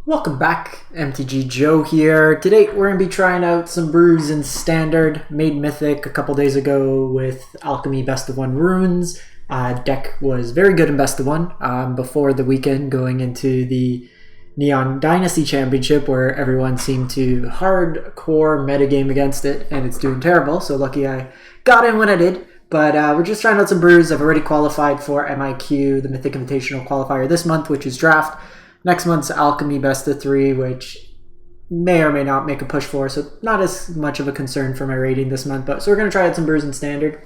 Welcome back, MTG Joe here. Today we're going to be trying out some brews in Standard. Made Mythic a couple days ago with Alchemy Best of 1 runes. Deck was very good in Best of 1 before the weekend going into the Neon Dynasty Championship where everyone seemed to hardcore metagame against it and it's doing terrible. So lucky I got in when I did. But we're just trying out some brews. I've already qualified for MIQ, the Mythic Invitational qualifier this month, which is Draft. Next month's Alchemy Best of 3, which may or may not make a push for, so not as much of a concern for my rating this month. But so we're going to try out some brews in Standard.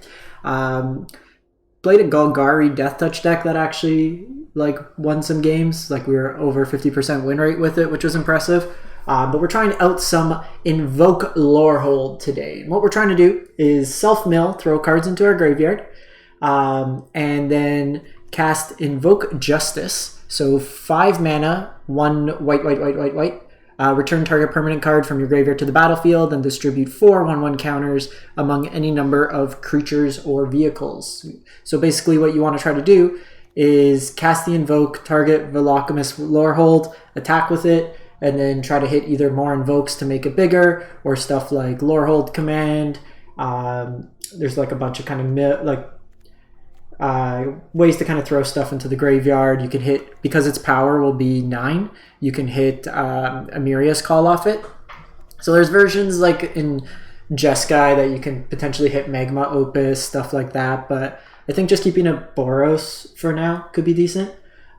Played a Golgari Death Touch deck that actually won some games. We were over 50% win rate with it, which was impressive. But we're trying out some Invoke Lorehold today. And what we're trying to do is self-mill, throw cards into our graveyard, and then cast Invoke Justice. So 5 mana, 1 white. Return target permanent card from your graveyard to the battlefield and distribute 4 1/1 counters among any number of creatures or vehicles. So basically what you want to try to do is cast the Invoke, target velomachus Lorehold, attack with it, and then try to hit either more Invokes to make it bigger or stuff like Lorehold Command. There's a bunch of ways to kind of throw stuff into the graveyard. You can hit, because its power will be 9, you can hit Amiria's Call off it. So there's versions like in Jeskai that you can potentially hit Magma Opus, stuff like that. But I think just keeping a Boros for now could be decent.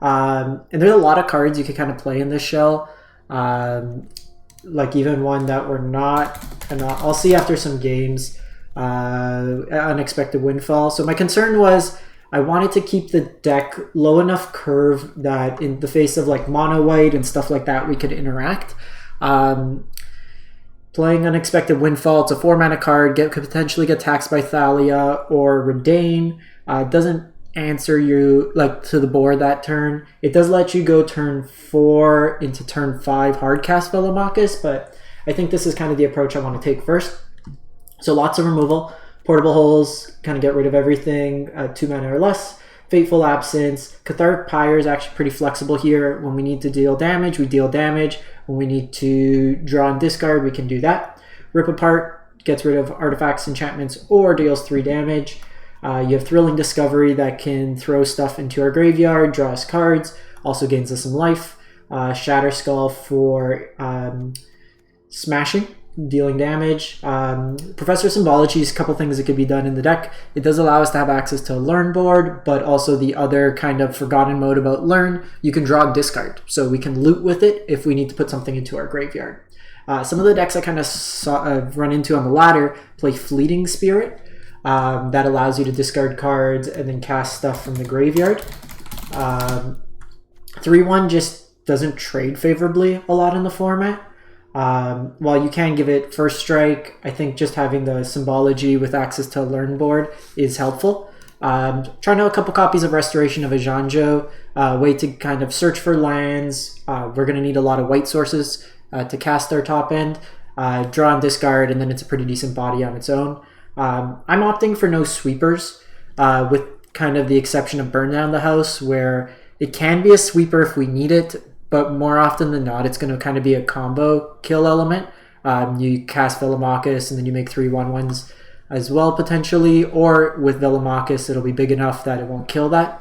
And there's a lot of cards you could kind of play in this shell. Even one that we're not, and I'll see after some games. Unexpected Windfall. So my concern was I wanted to keep the deck low enough curve that in the face of mono white and stuff like that we could interact. Playing Unexpected Windfall, it's a 4 mana card, could potentially get taxed by Thalia or Redain. It doesn't answer you to the board that turn. It does let you go turn 4 into turn 5 hardcast velomachus, but I think this is kind of the approach I want to take first. So lots of removal, Portable Holes, kind of get rid of everything, 2 mana or less. Fateful Absence, Cathartic Pyre is actually pretty flexible here. When we need to deal damage, we deal damage. When we need to draw and discard, we can do that. Rip Apart gets rid of artifacts, enchantments, or deals 3 damage. You have Thrilling Discovery that can throw stuff into our graveyard, draw us cards, also gains us some life. Shatter Skull for smashing, dealing damage. Professor Symbology is a couple things that could be done in the deck. It does allow us to have access to a Learn board, but also the other kind of forgotten mode about Learn, you can draw and discard. So we can loot with it if we need to put something into our graveyard. Some of the decks I kind of run into on the ladder play Fleeting Spirit. That allows you to discard cards and then cast stuff from the graveyard. 3/1 just doesn't trade favorably a lot in the format. While you can give it first strike, I think just having the Symbology with access to a Learn board is helpful. Trying out a couple copies of Restoration of Ajanjo, way to kind of search for lands. We're going to need a lot of white sources to cast our top end. Draw and discard, and then it's a pretty decent body on its own. I'm opting for no sweepers, with kind of the exception of Burn Down the House, where it can be a sweeper if we need it, but more often than not, it's going to kind of be a combo kill element. You cast velomachus, and then you make 3 1/1s as well, potentially. Or with velomachus, it'll be big enough that it won't kill that.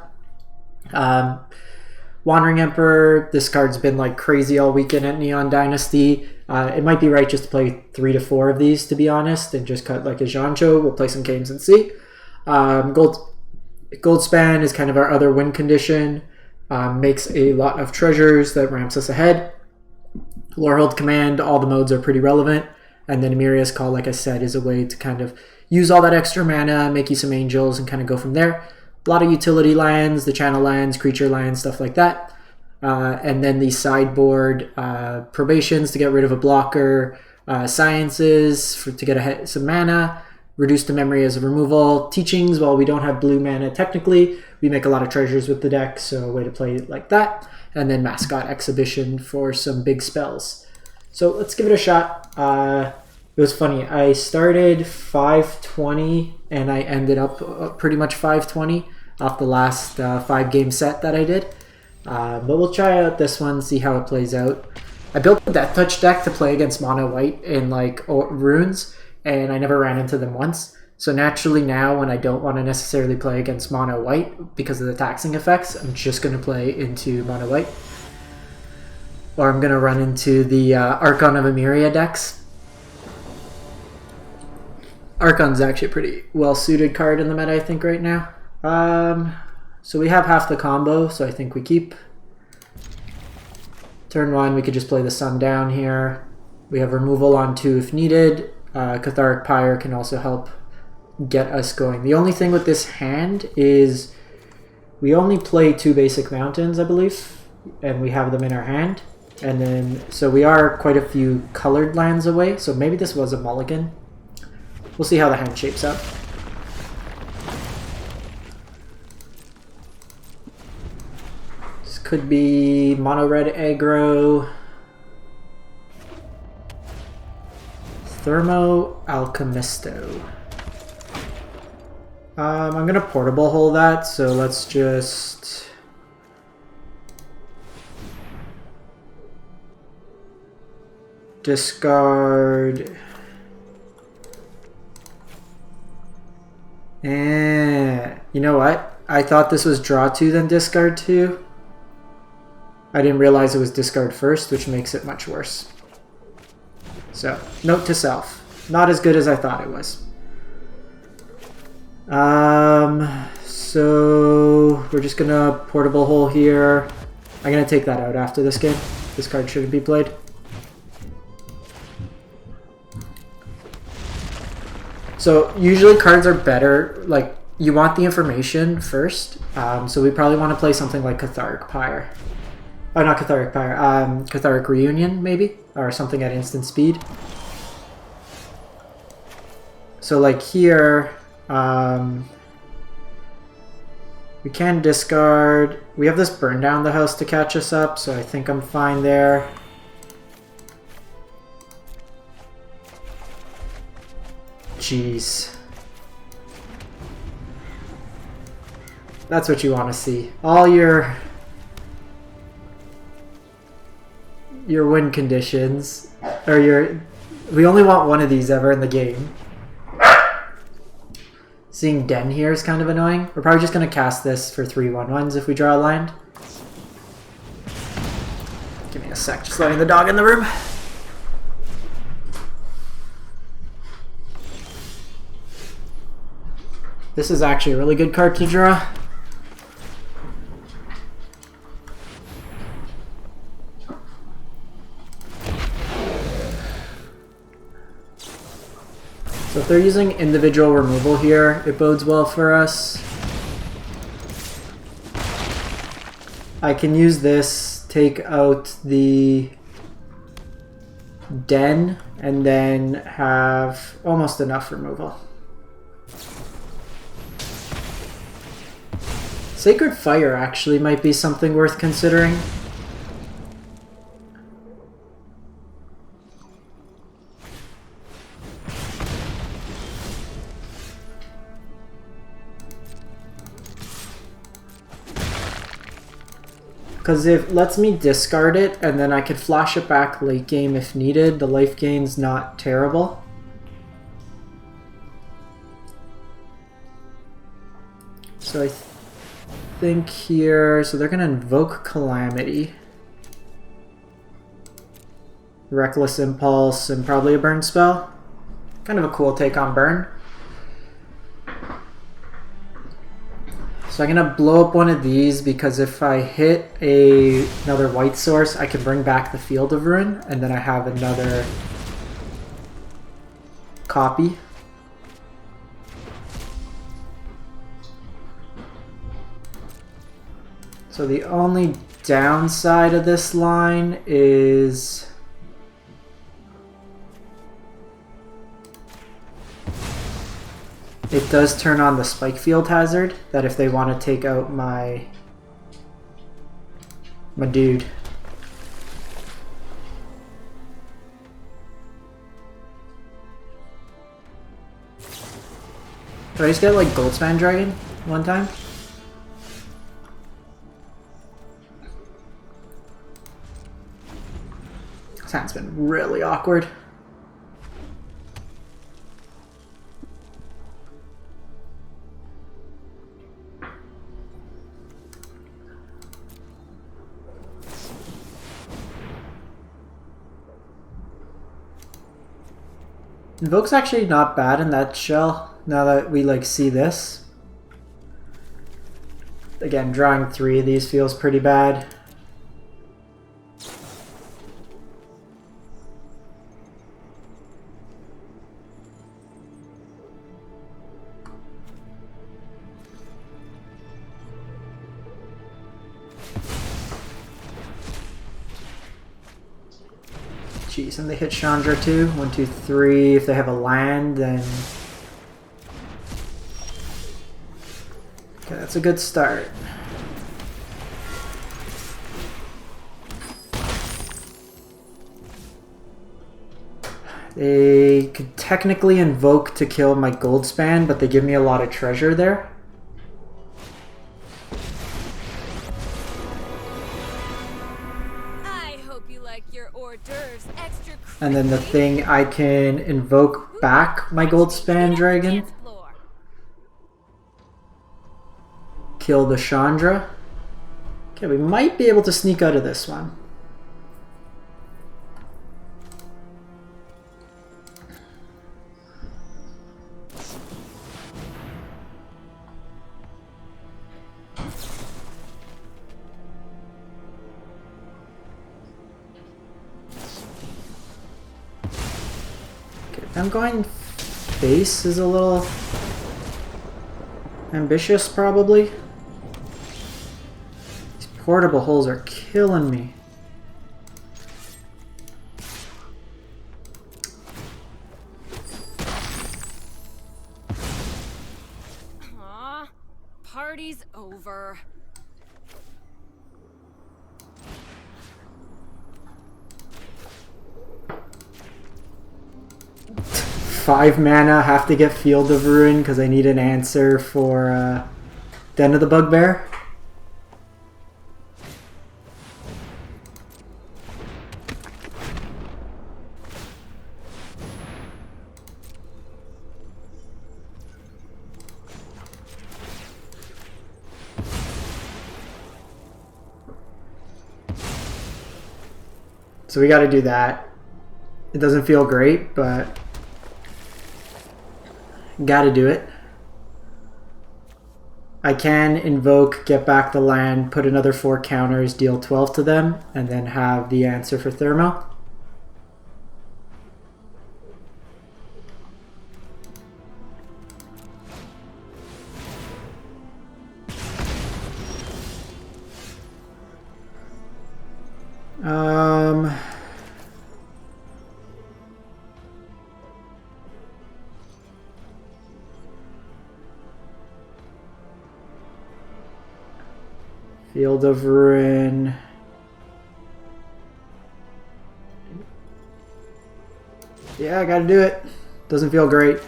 Wandering Emperor, this card's been crazy all weekend at Neon Dynasty. It might be right just to play 3 to 4 of these, to be honest, and just cut a Jancho. We'll play some games and see. Goldspan is kind of our other win condition. Makes a lot of treasures that ramps us ahead. Lorehold Command, all the modes are pretty relevant. And then Amiria's Call, like I said, is a way to kind of use all that extra mana, make you some angels, and kind of go from there. A lot of utility lands, the channel lands, creature lands, stuff like that. And then the sideboard probations to get rid of a blocker, sciences to get some mana, reduce the memory as a removal, teachings. While we don't have blue mana technically, we make a lot of treasures with the deck, so a way to play it like that. And then Mascot Exhibition for some big spells. So let's give it a shot. It was funny. I started 520 and I ended up pretty much 520 off the last 5-game set that I did. But we'll try out this one, see how it plays out. I built a Death Touch deck to play against mono white in like runes, and I never ran into them once. So naturally now, when I don't want to necessarily play against mono white because of the taxing effects, I'm just going to play into mono white. Or I'm going to run into the Archon of Emeria decks. Archon's actually a pretty well-suited card in the meta, I think, right now. So we have half the combo, so I think we keep. Turn 1, we could just play the Sun down here. We have removal on 2 if needed. Catharic Pyre can also help get us going. The only thing with this hand is we only play 2 basic mountains, I believe, and we have them in our hand. And then, so we are quite a few colored lands away, so maybe this was a mulligan. We'll see how the hand shapes up. This could be mono red aggro. Thermo Alchemisto. I'm gonna portable hold that, so let's just discard. And you know what? I thought this was draw 2 then discard 2. I didn't realize it was discard first, which makes it much worse. So, note to self. Not as good as I thought it was. So we're just gonna portable hole here. I'm gonna take that out after this game. This card shouldn't be played. So usually cards are better, like you want the information first. So we probably want to play something like Catharic Pyre. Oh, not Catharic Pyre, Catharic Reunion maybe, or something at instant speed. So like here, we can discard. We have this burn down the house to catch us up, so I think I'm fine there. Jeez. That's what you want to see. All your win conditions, or we only want one of these ever in the game. Seeing Den here is kind of annoying. We're probably just going to cast this for 3/1/1s if we draw a land. Give me a sec, just letting the dog in the room. This is actually a really good card to draw. So if they're using individual removal here, it bodes well for us. I can use this, take out the Den, and then have almost enough removal. Sacred Fire actually might be something worth considering. Because it lets me discard it, and then I could flash it back late game if needed. The life gain's not terrible. So I think here, so they're going to invoke Calamity. Reckless Impulse, and probably a burn spell. Kind of a cool take on burn. So I'm going to blow up one of these because if I hit another white source, I can bring back the Field of Ruin, and then I have another copy. So the only downside of this line is it does turn on the Spike Field hazard, that if they want to take out my dude. Did I just get like Goldspan Dragon one time? This hand's been really awkward. Invoke's actually not bad in that shell, now that we like see this. Again, drawing 3 of these feels pretty bad. Jeez, and they hit Chandra too. 1, 2, 3. If they have a land, then... Okay, that's a good start. They could technically invoke to kill my gold span, but they give me a lot of treasure there. And then the thing, I can invoke back my gold span dragon. Kill the Chandra. Okay, we might be able to sneak out of this one. I'm going face is a little ambitious, probably. These portable holes are killing me. Aw, party's over. Five mana, have to get Field of Ruin because I need an answer for Den of the Bugbear. So we got to do that. It doesn't feel great, but gotta do it. I can invoke, get back the land, put another 4 counters, deal 12 to them, and then have the answer for Thermo. Field of Ruin. Yeah, I gotta do it. Doesn't feel great.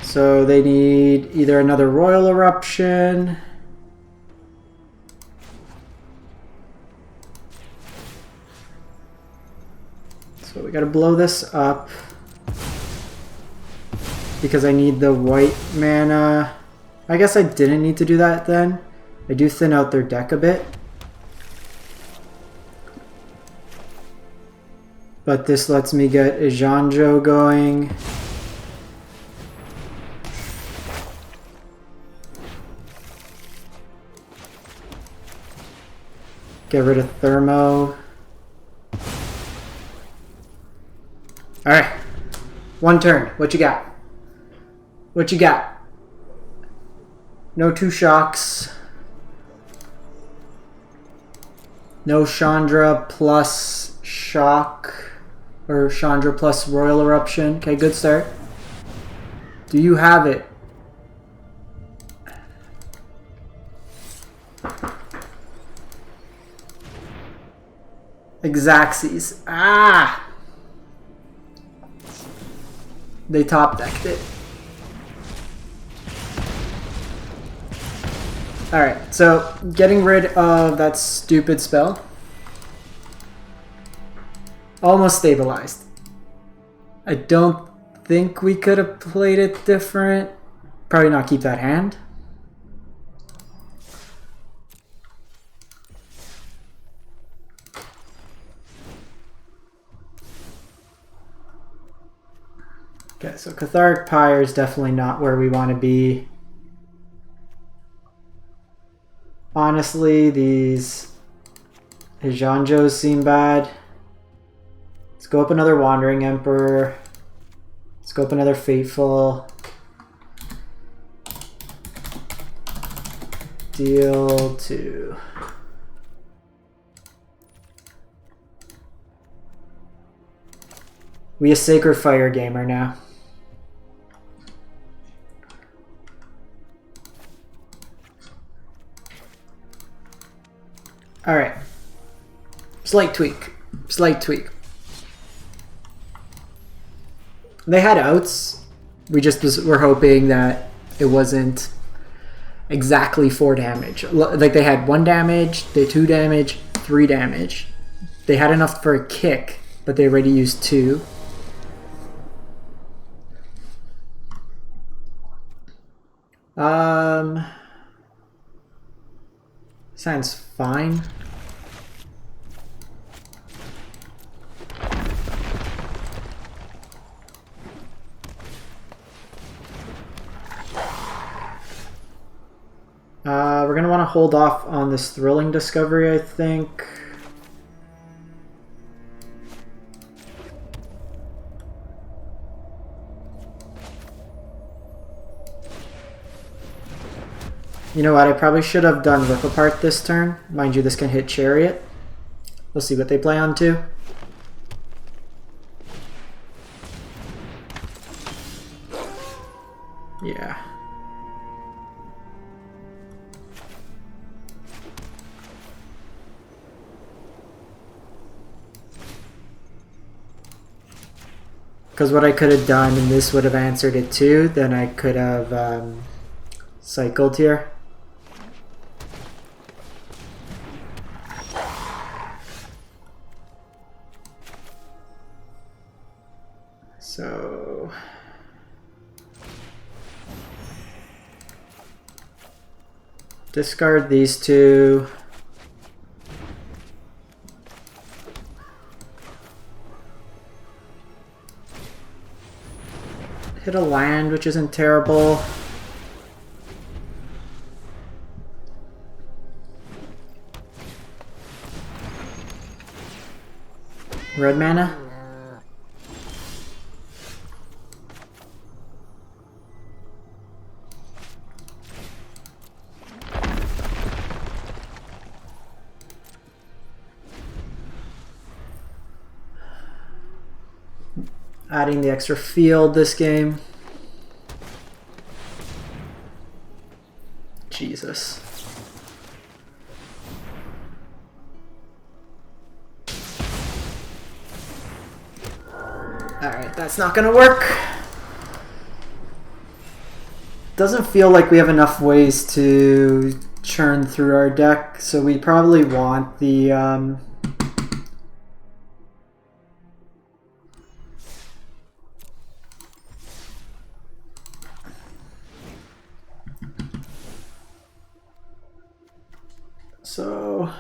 So they need either another Royal Eruption. So we gotta blow this up because I need the white mana. I guess I didn't need to do that then. I do thin out their deck a bit. But this lets me get Ijanjo going. Get rid of Thermo. Alright. One turn. What you got? What you got? No 2 shocks. No Chandra plus shock. Or Chandra plus Royal Eruption. Okay, good start. Do you have it? Xaxes. Ah! They top decked it. Alright, so getting rid of that stupid spell. Almost stabilized. I don't think we could have played it different. Probably not keep that hand. Okay, so Cathartic Pyre is definitely not where we want to be. Honestly, these Hijanjos seem bad. Let's go up another Wandering Emperor. Let's go up another Fateful. Deal 2. We a Sacred Fire gamer now. Alright. Slight tweak. Slight tweak. They had outs. We just were hoping that it wasn't exactly 4 damage. Like they had 1 damage, they 2 damage, 3 damage. They had enough for a kick, but they already used 2. Sounds fine. We're going to want to hold off on this Thrilling Discovery, I think. You know what, I probably should have done Rip Apart this turn. Mind you, this can hit Chariot. We'll see what they play on too. Yeah. Because what I could have done, and this would have answered it too, then I could have cycled here. So... discard these 2. Hit a land, which isn't terrible. Red mana? Adding the extra field this game. Jesus. Alright, that's not gonna work. Doesn't feel like we have enough ways to churn through our deck, so we probably want the so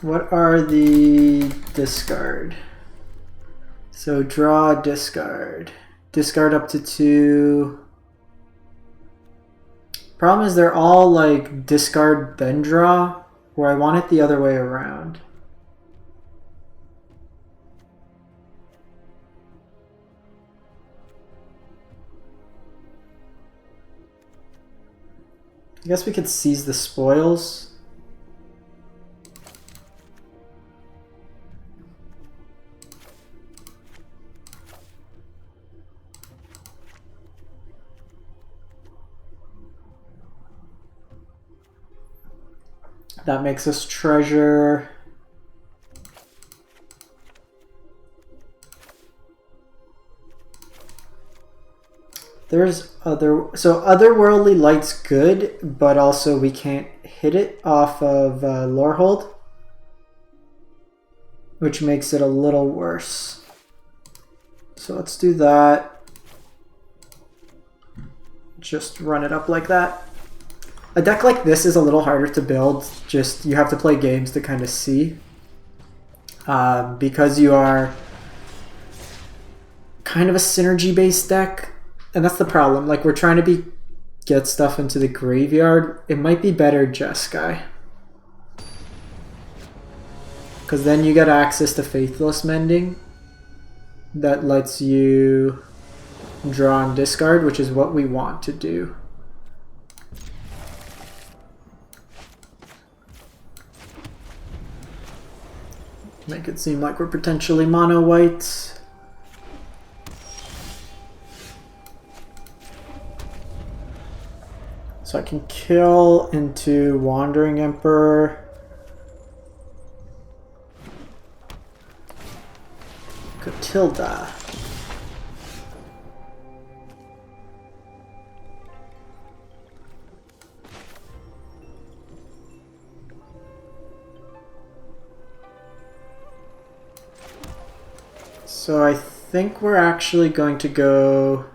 what are the discard? So draw, discard. Discard up to 2. Problem is they're all like discard then draw, where I want it the other way around. I guess we could seize the spoils. that makes us treasure. There's otherworldly light's good, but also we can't hit it off of lorehold, which makes it a little worse. So let's do that. Just run it up like that. A deck like this is a little harder to build. Just you have to play games to kind of see, because you are kind of a synergy-based deck. And that's the problem. Like, we're trying to get stuff into the graveyard. It might be better Jeskai, because then you get access to Faithless Mending that lets you draw and discard, which is what we want to do. Make it seem like we're potentially mono white. So I can kill into Wandering Emperor. Catilda. So I think we're actually going to go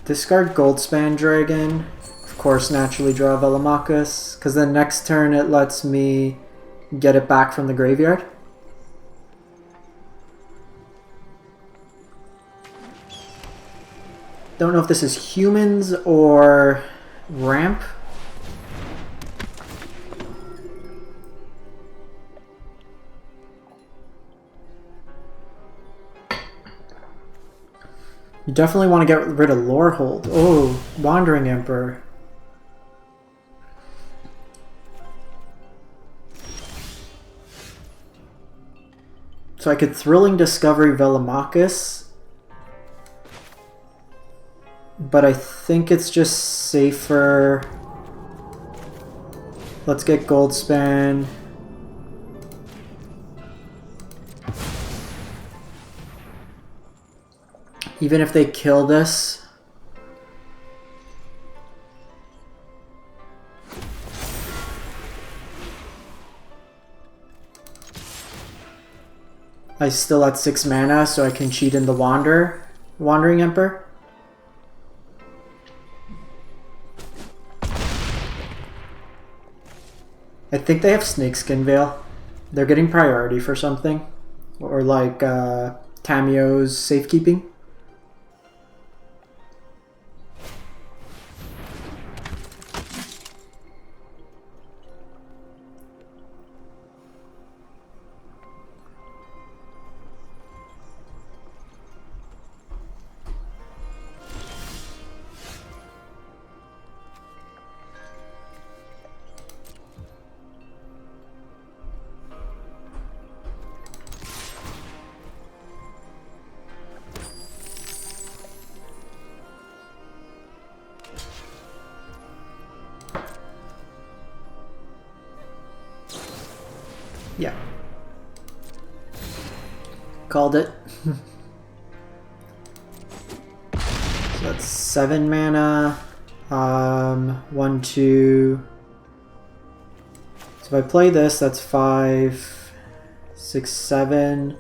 discard Goldspan Dragon, of course naturally draw Velomachus, because then next turn it lets me get it back from the graveyard. Don't know if this is humans or ramp. You definitely want to get rid of Lorehold. Oh, Wandering Emperor. So I could Thrilling Discovery Velomachus, but I think it's just safer. Let's get Goldspan. Even if they kill this, I still at 6 mana, so I can cheat in the Wandering Emperor. I think they have Snakeskin Veil. They're getting priority for something, or like Tamio's Safekeeping. Yeah. Called it. So that's 7 mana. 1, 2. So if I play this, that's 5, 6, 7.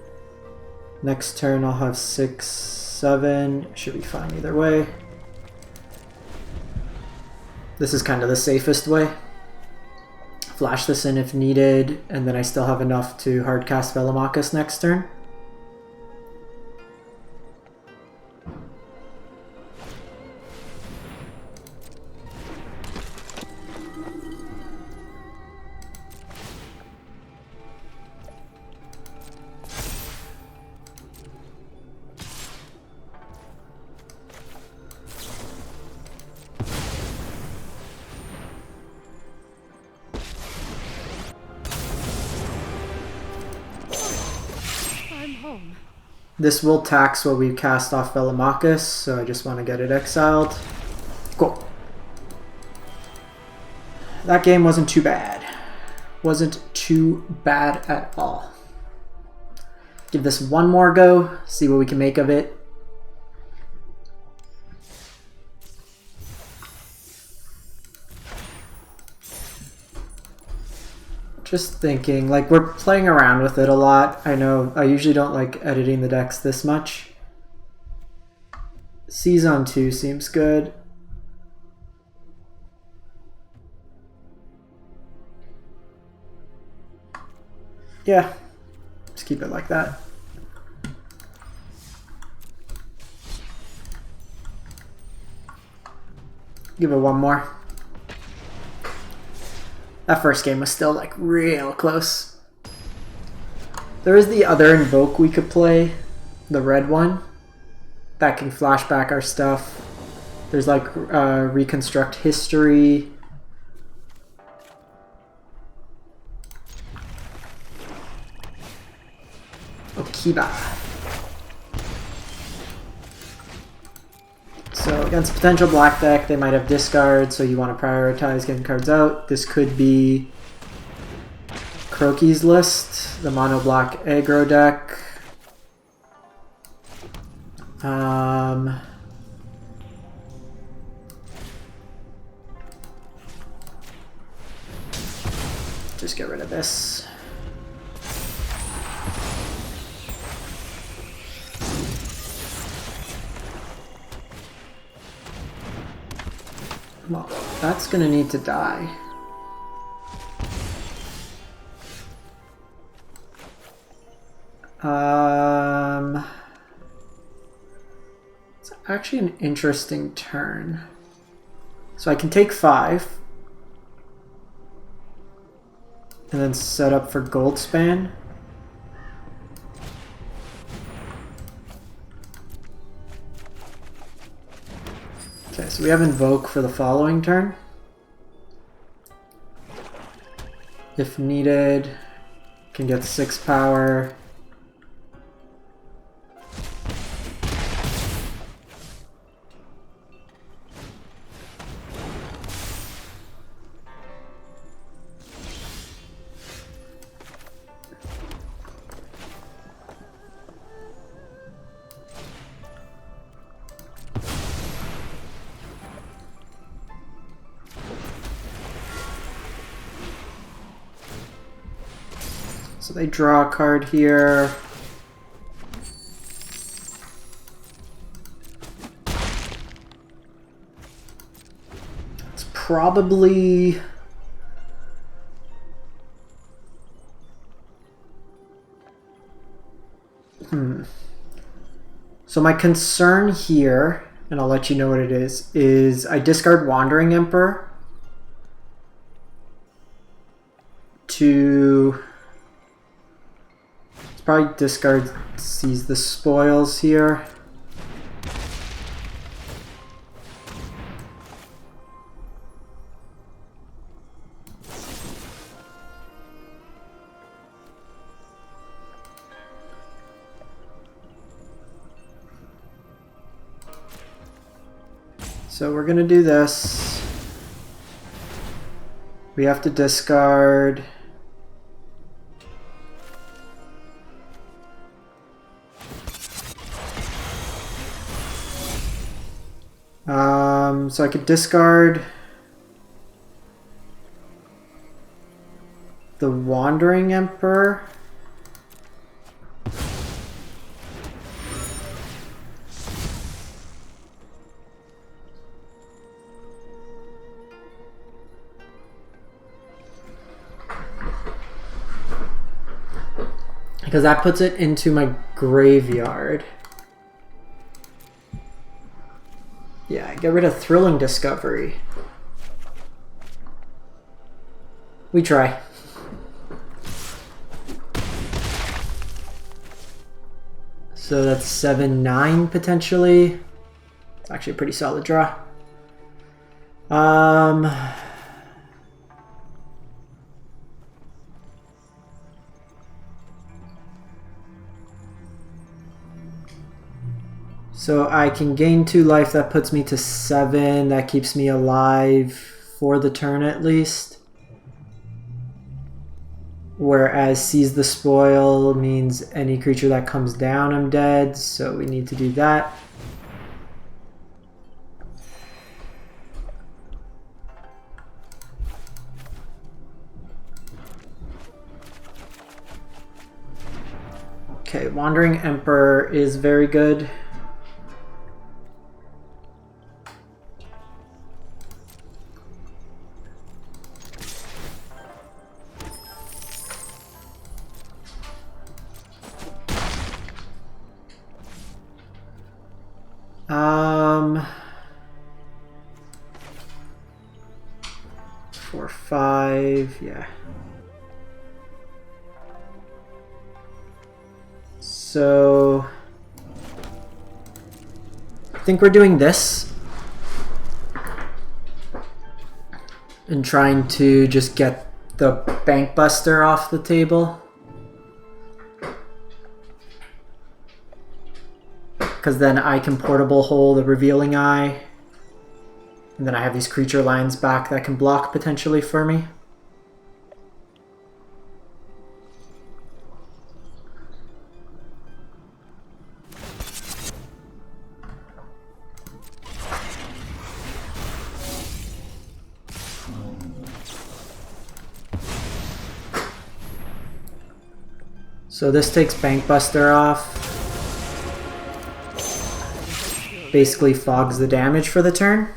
Next turn I'll have 6, 7. Should be fine either way. This is kind of the safest way. Flash this in if needed, and then I still have enough to hardcast Velomachus next turn. This will tax what we cast off Velomachus, so I just want to get it exiled. Cool. That game wasn't too bad. Wasn't too bad at all. Give this one more go, see what we can make of it. Just thinking, like, we're playing around with it a lot. I know I usually don't like editing the decks this much. Season 2 seems good. Yeah, just keep it like that. Give it one more. That first game was still like real close. There is the other Invoke we could play, the red one, that can flash back our stuff. There's like reconstruct history. Okiba. So against a potential black deck, they might have discard, so you want to prioritize getting cards out. This could be Croaky's list, the mono black aggro deck. Just get rid of this. Well, that's gonna need to die. It's actually an interesting turn. So I can take 5 and then set up for Goldspan. Okay, so we have Invoke for the following turn. If needed, can get 6 power. So they draw a card here. It's probably... So my concern here, and I'll let you know what it is I discard Wandering Emperor to... Probably discard, seize the spoils here. So we're gonna do this. We have to discard. So I could discard the Wandering Emperor. Because that puts it into my graveyard. Yeah, get rid of Thrilling Discovery. We try. So that's 7-9 potentially. It's actually a pretty solid draw. So I can gain 2 life. That puts me to 7. That keeps me alive for the turn at least. Whereas seize the spoil means any creature that comes down I'm dead. So we need to do that. Okay, Wandering Emperor is very good. Four, 5, yeah. So I think we're doing this and trying to just get the Bank Buster off the table. Because then I can portable hole the Revealing Eye. And then I have these creature lines back that can block potentially for me. So this takes Bank Buster off. Basically fogs the damage for the turn.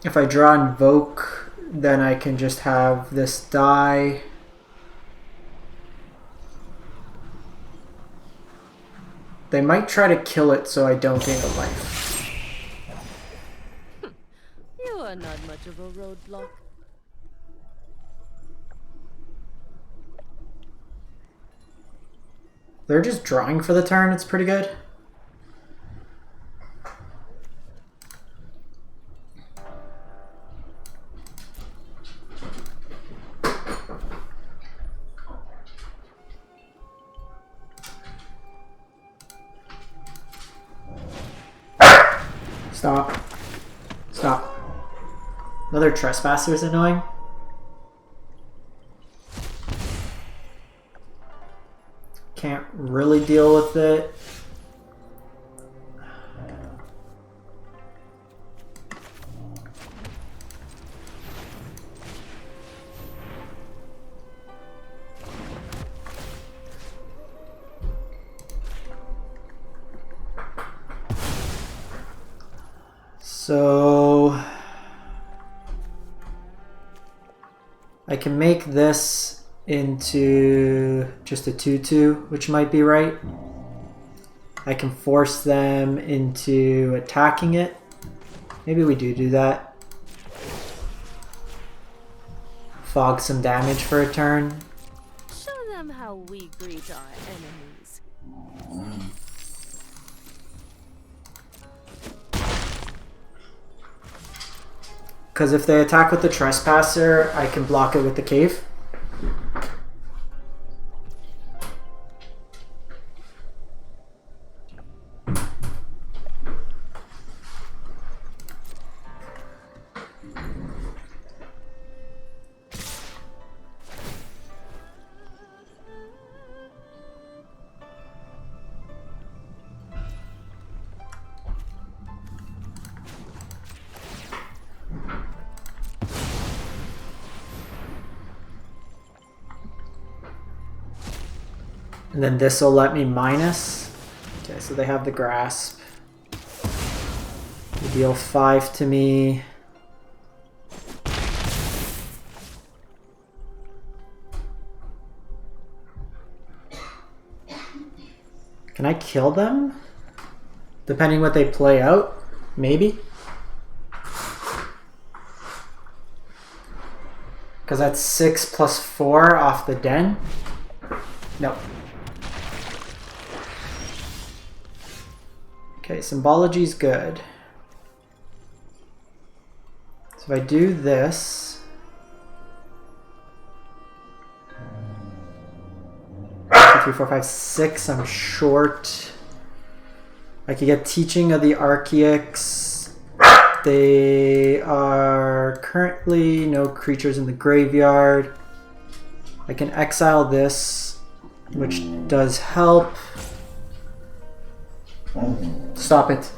If I draw Invoke, then I can just have this die. They might try to kill it so I don't gain a life. You are not much of a roadblock. They're just drawing for the turn, it's pretty good. Stop. Stop. Another Trespasser is annoying. Can't really deal with it. So I can make this into just a 2/2, which might be right. I can force them into attacking it. Maybe we do that. Fog some damage for a turn. Show them how we greet our enemies. Because if they attack with the Trespasser, I can block it with the Cave. And then this will let me minus. Okay, so they have the Grasp. They deal 5 to me. Can I kill them? Depending what they play out? Maybe? Because that's 6 plus 4 off the den? Nope. Okay, Symbology's good. So if I do this, 3, 4, 5, 6. I'm short. I could get Teaching of the Archaics. They are currently no creatures in the graveyard. I can exile this, which does help. Stop it.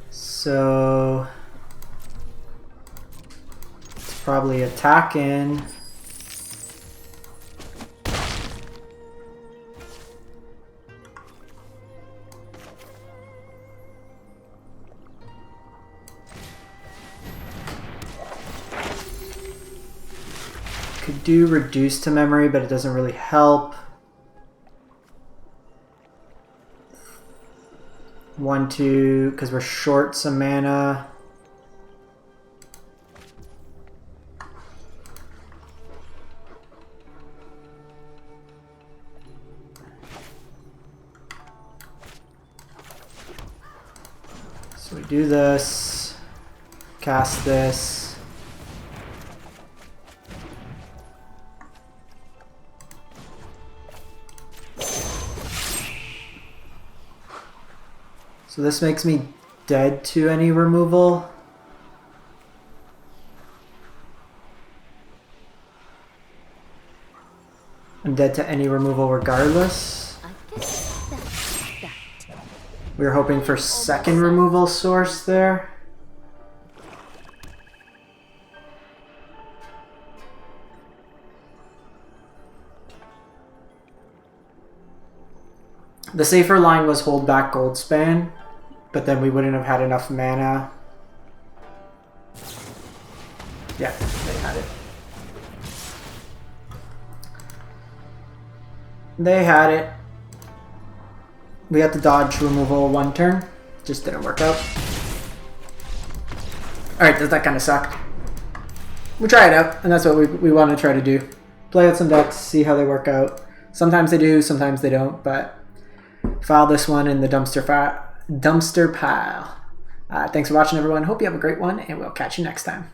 So it's probably attacking. Could do reduce to memory, but it doesn't really help. 1, 2, because we're short some mana. So we do this, cast this. So this makes me dead to any removal. I'm dead to any removal regardless. We were hoping for second removal source there. The safer line was hold back Goldspan, but then we wouldn't have had enough mana. Yeah, they had it. They had it. We had to dodge removal 1 turn. Just didn't work out. Alright, that kind of sucked. We try it out, and that's what we want to try to do. Play out some decks, see how they work out. Sometimes they do, sometimes they don't, but file this one in the dumpster pile. Thanks for watching, everyone. Hope you have a great one, and we'll catch you next time.